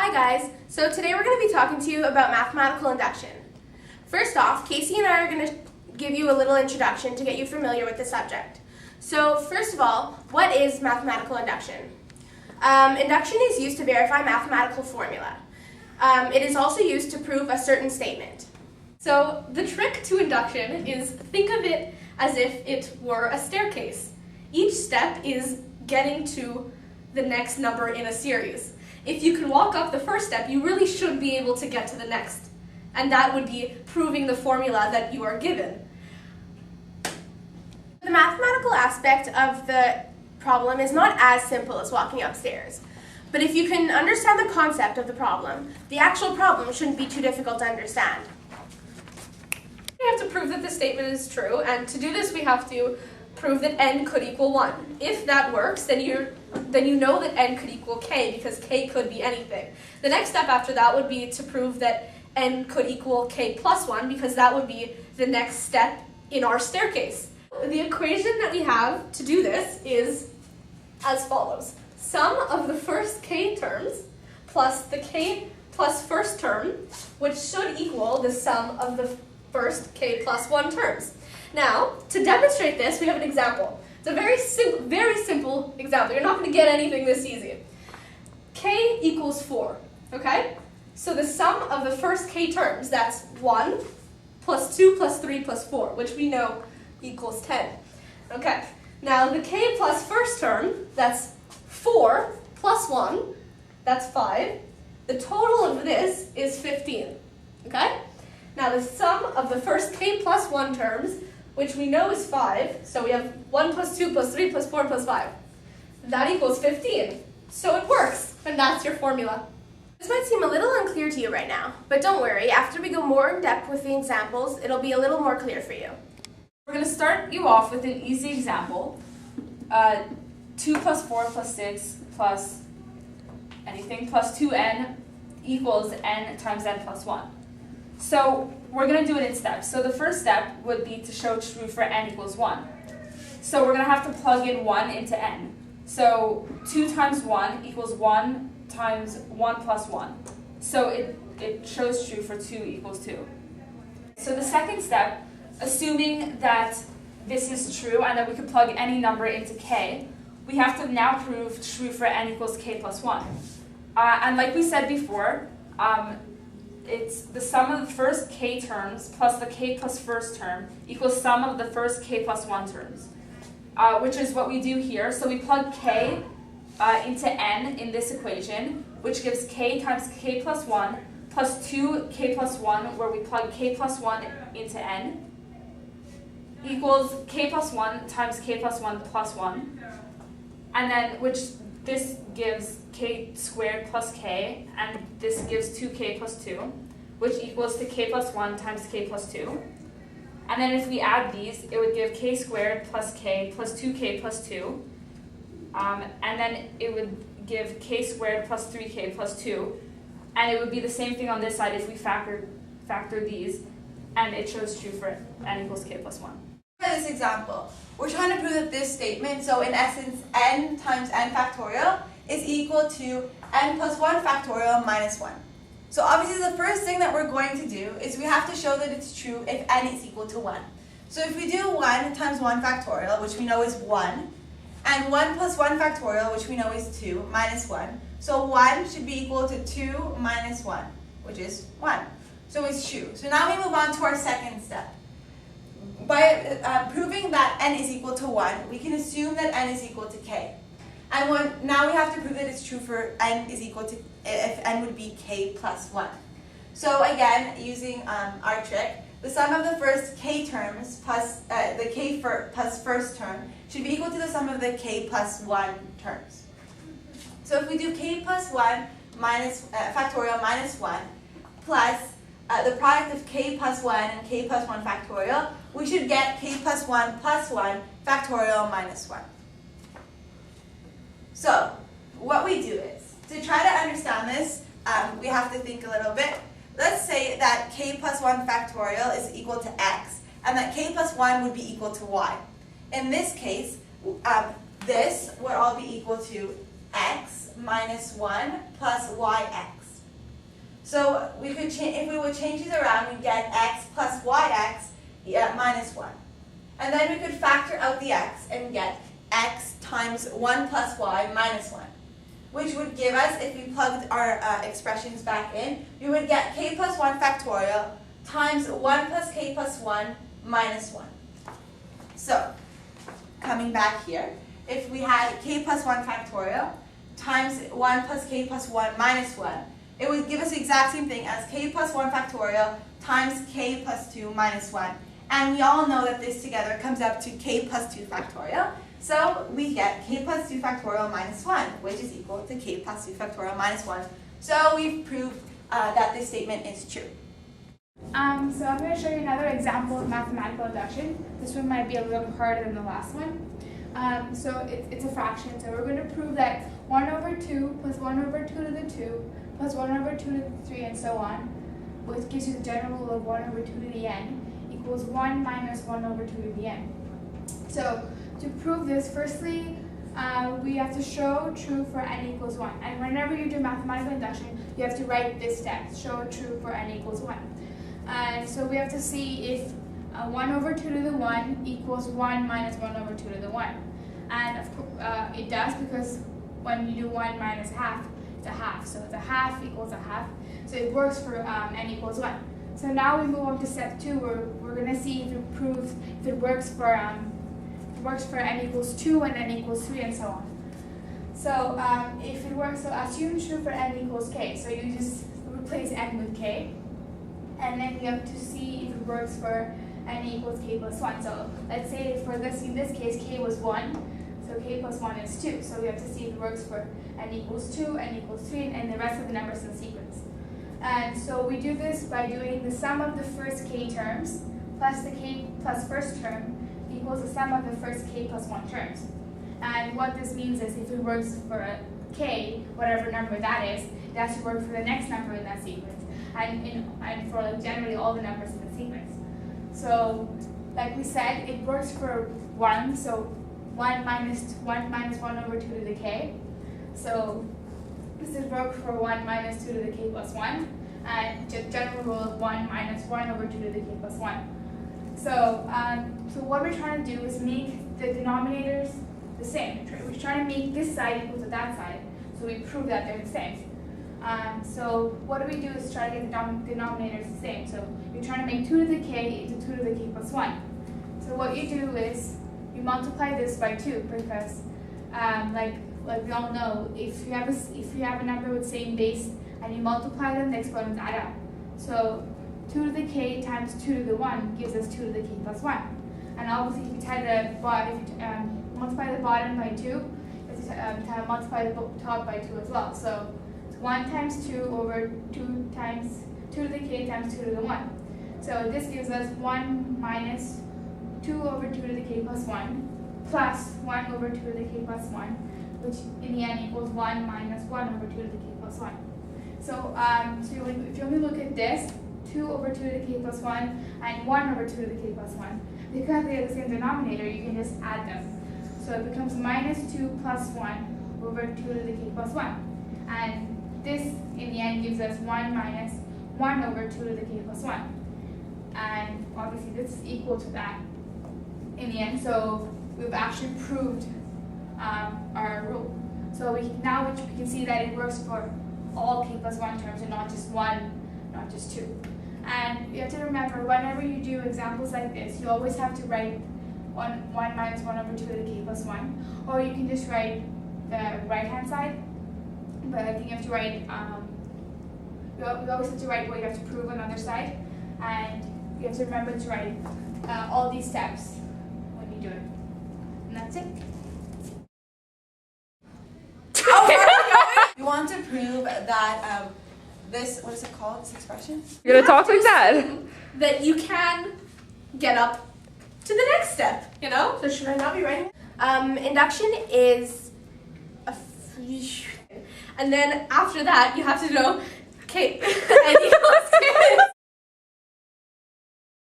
Hi guys, so today we're going to be talking to you about mathematical induction. First off, Casey and I are going to give you a little introduction to get you familiar with the subject. So first of all, what is mathematical induction? Induction is used to verify mathematical formula. It is also used to prove a certain statement. So the trick to induction is think of it as if it were a staircase. Each step is getting to the next number in a series. If you can walk up the first step, you really should be able to get to the next. And that would be proving the formula that you are given. The mathematical aspect of the problem is not as simple as walking upstairs. But if you can understand the concept of the problem, the actual problem shouldn't be too difficult to understand. We have to prove that the statement is true, and to do this we have to prove that n could equal 1. If that works, then you know that n could equal k, because k could be anything. The next step after that would be to prove that n could equal k plus 1, because that would be the next step in our staircase. The equation that we have to do this is as follows. Sum of the first k terms plus the k plus first term, which should equal the sum of the first k plus 1 terms. Now, to demonstrate this, we have an example. It's a very simple example. You're not going to get anything this easy. K equals 4, okay? So the sum of the first k terms, that's 1 plus 2 plus 3 plus 4, which we know equals 10. Okay, now the k plus first term, that's 4 plus 1, that's 5. The total of this is 15, okay? Now the sum of the first k plus 1 terms, which we know is 5, so we have 1 plus 2 plus 3 plus 4 plus 5. That equals 15. So it works, and that's your formula. This might seem a little unclear to you right now, but don't worry, after we go more in depth with the examples, it'll be a little more clear for you. We're going to start you off with an easy example. 2 plus 4 plus 6 plus anything plus 2n equals n times n plus 1. So we're going to do it in steps. So the first step would be to show true for n equals 1. So we're going to have to plug in 1 into n. So 2 times 1 equals 1 times 1 plus 1. So it shows true for 2 equals 2. So the second step, assuming that this is true and that we can plug any number into k, we have to now prove true for n equals k plus 1. And like we said before, it's the sum of the first k terms plus the k plus first term equals sum of the first k plus 1 terms, which is what we do here. So we plug k into n in this equation, which gives k times k plus 1 plus 2k plus 1, where we plug k plus 1 into n, equals k plus 1 times k plus 1 plus 1, and then this gives k squared plus k, and this gives 2k plus 2, which equals to k plus 1 times k plus 2. And then if we add these, it would give k squared plus k plus 2k plus 2, and then it would give k squared plus 3k plus 2, and it would be the same thing on this side if we factor these, and it shows true for n equals k plus 1. For this example, we're trying to prove that this statement, so in essence n times n factorial, is equal to n plus 1 factorial minus 1. So obviously the first thing that we're going to do is we have to show that it's true if n is equal to 1. So if we do 1 times 1 factorial, which we know is 1, and 1 plus 1 factorial, which we know is 2, minus 1, so 1 should be equal to 2 minus 1, which is 1. So it's true. So now we move on to our second step. By proving that n is equal to 1, we can assume that n is equal to k. And now we have to prove that it's true for n is equal to, if n would be k plus 1. So again, using our trick, the sum of the first k terms plus the k plus first term should be equal to the sum of the k plus 1 terms. So if we do k plus 1 minus factorial minus 1 plus the product of k plus 1 and k plus 1 factorial, we should get k plus 1 factorial minus 1. So what we do is, to try to understand this, we have to think a little bit. Let's say that k plus 1 factorial is equal to x, and that k plus 1 would be equal to y. In this case, this would all be equal to x minus 1 plus yx. So we could if we would change these around, we'd get x plus yx minus 1. And then we could factor out the x and get x times 1 plus y minus 1, which would give us, if we plugged our expressions back in, we would get k plus 1 factorial times 1 plus k plus 1 minus 1. So, coming back here, if we had k plus 1 factorial times 1 plus k plus 1 minus 1, it would give us the exact same thing as k plus 1 factorial times k plus 2 minus 1. And we all know that this together comes up to k plus 2 factorial. So we get k plus 2 factorial minus 1, which is equal to k plus 2 factorial minus 1. So we've proved that this statement is true. So I'm going to show you another example of mathematical induction. This one might be a little harder than the last one. So it's a fraction. So we're going to prove that 1 over 2 plus 1 over 2 to the 2 plus 1 over 2 to the 3 and so on, which gives you the general rule of 1 over 2 to the n equals 1 minus 1 over 2 to the n. So to prove this, firstly, we have to show true for n equals 1. And whenever you do mathematical induction, you have to write this step, show true for n equals 1. And so we have to see if 1 over 2 to the 1 equals 1 minus 1 over 2 to the 1. And of course, it does, because when you do 1 minus half, it's a half. So it's a half equals a half. So it works for n equals 1. So now we move on to step 2, where we're going to see if it proves, if it works for n equals 2 and n equals 3 and so on. So if it works, so assume true for n equals k. So you just replace n with k. And then you have to see if it works for n equals k plus 1. So let's say for this, in this case, k was 1. So k plus 1 is 2. So we have to see if it works for n equals 2, n equals 3, and the rest of the numbers in the sequence. And so we do this by doing the sum of the first k terms plus the k plus first term equals the sum of the first k plus 1 terms. And what this means is if it works for a k, whatever number that is, it has to work for the next number in that sequence, and for generally all the numbers in the sequence. So, like we said, it works for 1, so 1 minus 1 over 2 to the k. So this would work for 1 minus 2 to the k plus 1, and just general rule of 1 minus 1 over 2 to the k plus 1. So, so what we're trying to do is make the denominators the same. We're trying to make this side equal to that side, so we prove that they're the same. So what we do is try to get the denominators the same. So you're trying to make 2 to the k into 2 to the k plus 1. So what you do is you multiply this by 2, because like we all know, if you have a number with same base and you multiply them, the exponents add up. So 2 to the k times 2 to the 1 gives us 2 to the k plus 1. And obviously, if you multiply the bottom by 2, you have to multiply the top by 2 as well. So it's 1 times 2 over 2 times 2 to the k times 2 to the 1. So this gives us 1 minus 2 over 2 to the k plus 1 plus 1 over 2 to the k plus 1, which in the end equals 1 minus 1 over 2 to the k plus 1. So, if you only look at this, 2 over 2 to the k plus 1 and 1 over 2 to the k plus 1, because they have the same denominator, you can just add them. So it becomes minus 2 plus 1 over 2 to the k plus 1. And this, in the end, gives us 1 minus 1 over 2 to the k plus 1. And obviously, this is equal to that in the end. So we've actually proved our rule. So we can see that it works for all k plus 1 terms and not just 1, not just 2. And you have to remember, whenever you do examples like this, you always have to write 1 minus 1 over 2 to the k plus 1. Or you can just write the right-hand side. But I think you have to write, you always have to write what you have to prove on the other side. And you have to remember to write all these steps when you do it. And that's it. We want to prove that this, what is it called, this expression? You're gonna talk like that. That you can get up to the next step, you know? So should I not be writing? Induction is and then after that you have to know k n equals k